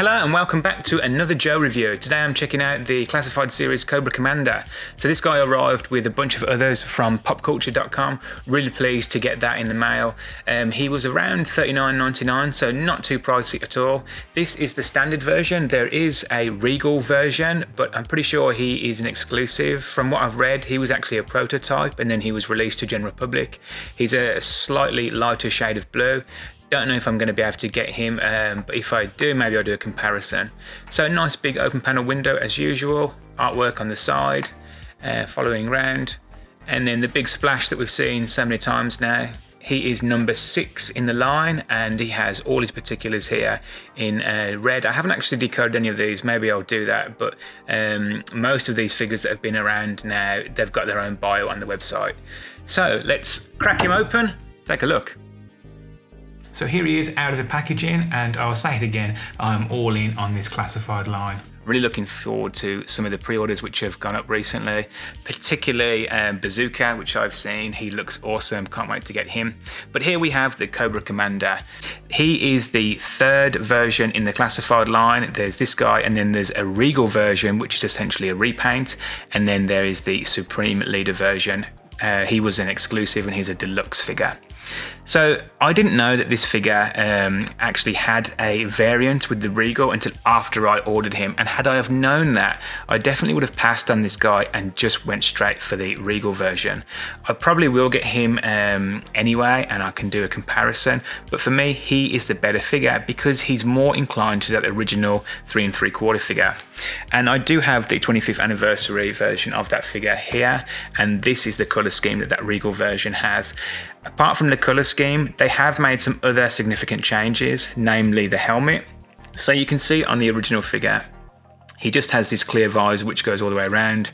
Hello and welcome back to another Joe review. Today I'm checking out the classified series Cobra Commander. So this guy arrived with a bunch of others from popculture.com. Really pleased to get that in the mail. He was around $39.99, so not too pricey at all. This is the standard version. There is a Regal version, but I'm pretty sure he is an exclusive. From what I've read, he was actually a prototype and then he was released to general public. He's a slightly lighter shade of blue. Don't know if I'm going to be able to get him, but if I do, maybe I'll do a comparison. So a nice big open panel window as usual, artwork on the side, following round, and then the big splash that we've seen so many times now. He is number 6 in the line and he has all his particulars here in red. I haven't actually decoded any of these, maybe I'll do that, but most of these figures that have been around now, they've got their own bio on the website. So let's crack him open, take a look. So here he is out of the packaging, and I'll say it again, I'm all in on this classified line. Really looking forward to some of the pre-orders which have gone up recently, particularly Bazooka, which I've seen. He looks awesome, can't wait to get him. But here we have the Cobra Commander. He is the 3rd version in the classified line. There's this guy, and then there's a Regal version, which is essentially a repaint, and then there is the Supreme Leader version. He was an exclusive and he's a deluxe figure. So I didn't know that this figure actually had a variant with the Regal until after I ordered him, and had I have known that, I definitely would have passed on this guy and just went straight for the Regal version. I probably will get him anyway, and I can do a comparison, but for me he is the better figure because he's more inclined to that original 3 3/4 figure. And I do have the 25th anniversary version of that figure here, and this is the colour scheme that Regal version has. Apart from the colour scheme, they have made some other significant changes, namely the helmet. So you can see on the original figure, he just has this clear visor which goes all the way around.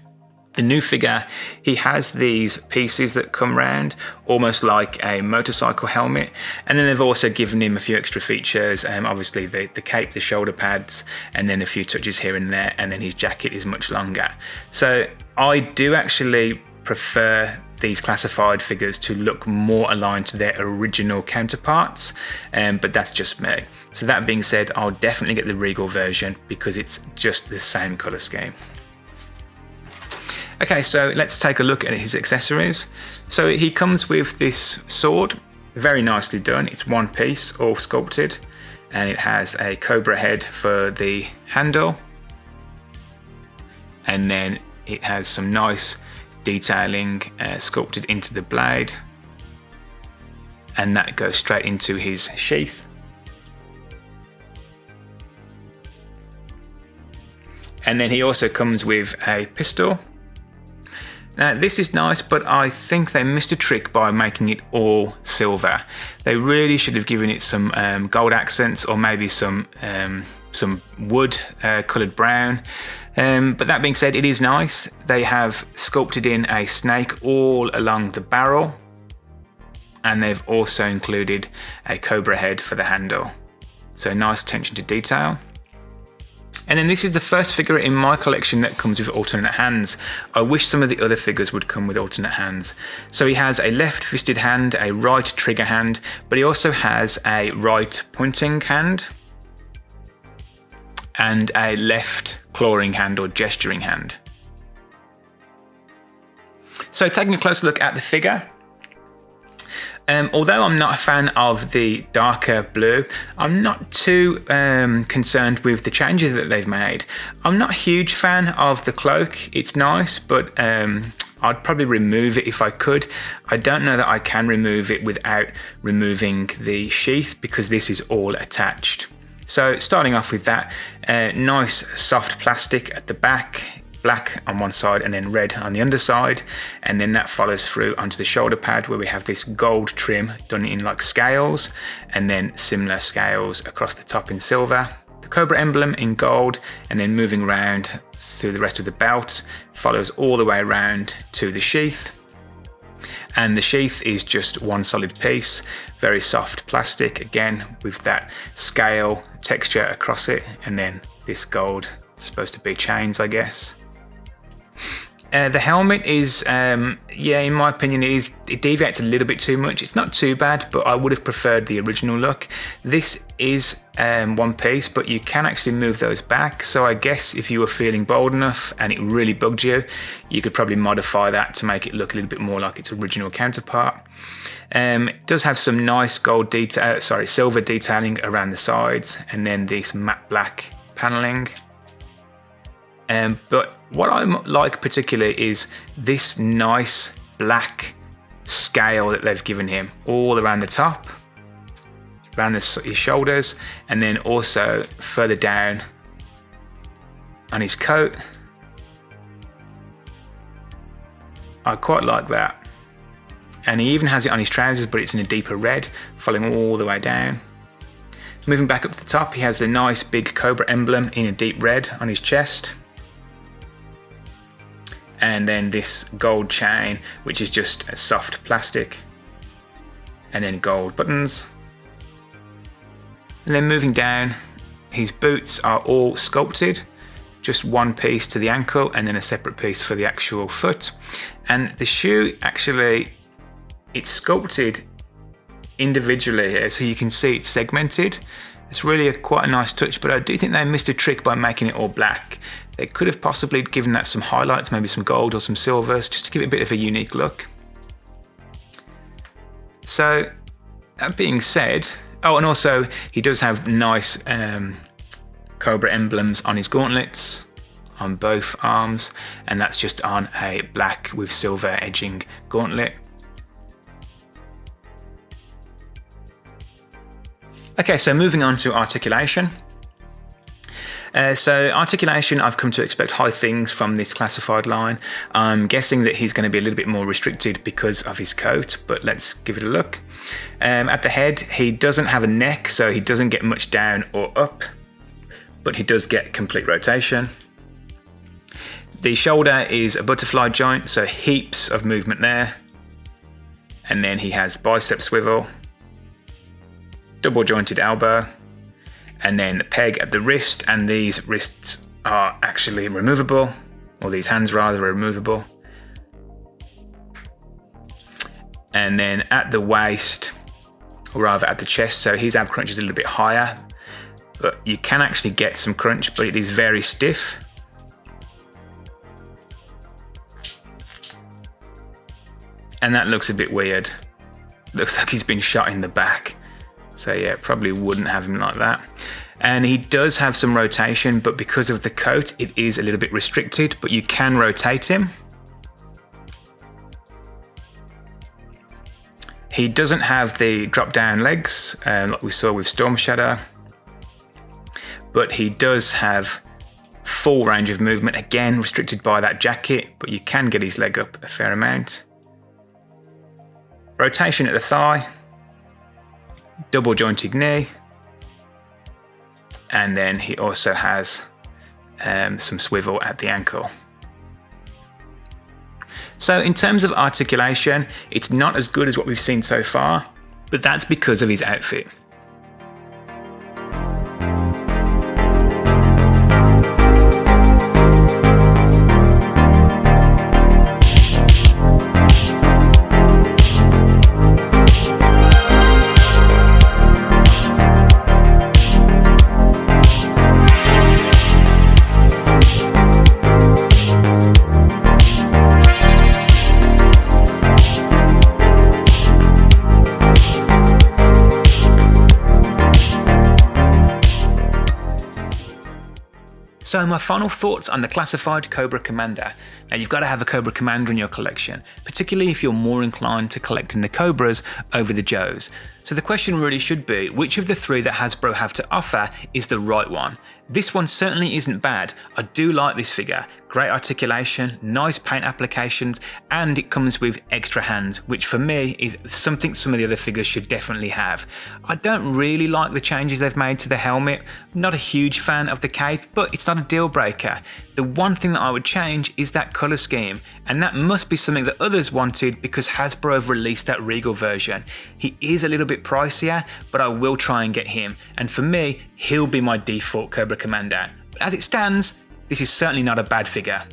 The new figure, he has these pieces that come round, almost like a motorcycle helmet. And then they've also given him a few extra features, obviously the cape, the shoulder pads, and then a few touches here and there, and then his jacket is much longer. So I do actually prefer these classified figures to look more aligned to their original counterparts, but that's just me. So that being said, I'll definitely get the Regal version because it's just the same colour scheme. Okay, so let's take a look at his accessories. So he comes with this sword, very nicely done. It's one piece, all sculpted, and it has a cobra head for the handle, and then it has some nice detailing sculpted into the blade, and that goes straight into his sheath. And then he also comes with a pistol. Now this is nice, but I think they missed a trick by making it all silver. They really should have given it some gold accents, or maybe some wood coloured brown. But that being said, it is nice. They have sculpted in a snake all along the barrel, and they've also included a cobra head for the handle. So nice attention to detail. And then this is the first figure in my collection that comes with alternate hands. I wish some of the other figures would come with alternate hands. So he has a left fisted hand, a right trigger hand, but he also has a right pointing hand and a left clawing hand or gesturing hand. So taking a closer look at the figure, although I'm not a fan of the darker blue, I'm not too concerned with the changes that they've made. I'm not a huge fan of the cloak. It's nice, but I'd probably remove it if I could. I don't know that I can remove it without removing the sheath because this is all attached. So starting off with that, nice soft plastic at the back, black on one side and then red on the underside, and then that follows through onto the shoulder pad where we have this gold trim done in like scales, and then similar scales across the top in silver. The Cobra emblem in gold, and then moving around through the rest of the belt, follows all the way around to the sheath. And the sheath is just one solid piece, very soft plastic, again with that scale texture across it, and then this gold, supposed to be chains I guess. The helmet is, yeah, in my opinion, it deviates a little bit too much. It's not too bad, but I would have preferred the original look. This is one piece, but you can actually move those back. So I guess if you were feeling bold enough and it really bugged you, you could probably modify that to make it look a little bit more like its original counterpart. It does have some nice gold detail, silver detailing around the sides, and then this matte black paneling. But what I like particularly is this nice black scale that they've given him all around the top, around his shoulders, and then also further down on his coat. I quite like that. And he even has it on his trousers, but it's in a deeper red, following all the way down. Moving back up to the top, he has the nice big Cobra emblem in a deep red on his chest. And then this gold chain, which is just a soft plastic, and then gold buttons. And then moving down, his boots are all sculpted, just one piece to the ankle and then a separate piece for the actual foot. And the shoe, actually, it's sculpted individually here, so you can see it's segmented. It's really quite a nice touch, but I do think they missed a trick by making it all black. They could have possibly given that some highlights, maybe some gold or some silvers, just to give it a bit of a unique look. So, that being said, oh, and also he does have nice Cobra emblems on his gauntlets, on both arms, and that's just on a black with silver edging gauntlet. Okay, so moving on to articulation. So articulation, I've come to expect high things from this classified line. I'm guessing that he's going to be a little bit more restricted because of his coat, but let's give it a look. At the head, he doesn't have a neck, so he doesn't get much down or up, but he does get complete rotation. The shoulder is a butterfly joint, so heaps of movement there. And then he has the bicep swivel, double jointed elbow, and then the peg at the wrist, and these wrists are actually removable, or these hands rather are removable. And then at the waist, or rather at the chest, so his ab crunch is a little bit higher, but you can actually get some crunch, but it is very stiff. And that looks a bit weird. Looks like he's been shot in the back. So yeah, probably wouldn't have him like that. And he does have some rotation, but because of the coat, it is a little bit restricted, but you can rotate him. He doesn't have the drop down legs, like we saw with Storm Shadow, but he does have full range of movement, again restricted by that jacket, but you can get his leg up a fair amount. Rotation at the thigh, double jointed knee, and then he also has some swivel at the ankle. So in terms of articulation, it's not as good as what we've seen so far, but that's because of his outfit. So my final thoughts on the classified Cobra Commander. Now you've got to have a Cobra Commander in your collection, particularly if you're more inclined to collecting the Cobras over the Joes. So the question really should be, which of the three that Hasbro have to offer is the right one? This one certainly isn't bad. I do like this figure. Great articulation, nice paint applications, and it comes with extra hands, which for me is something some of the other figures should definitely have. I don't really like the changes they've made to the helmet. I'm not a huge fan of the cape, but it's not a deal breaker. The one thing that I would change is that colour scheme, and that must be something that others wanted because Hasbro have released that Regal version. He is a little bit pricier, but I will try and get him, and for me, he'll be my default Cobra Commander. But as it stands, this is certainly not a bad figure.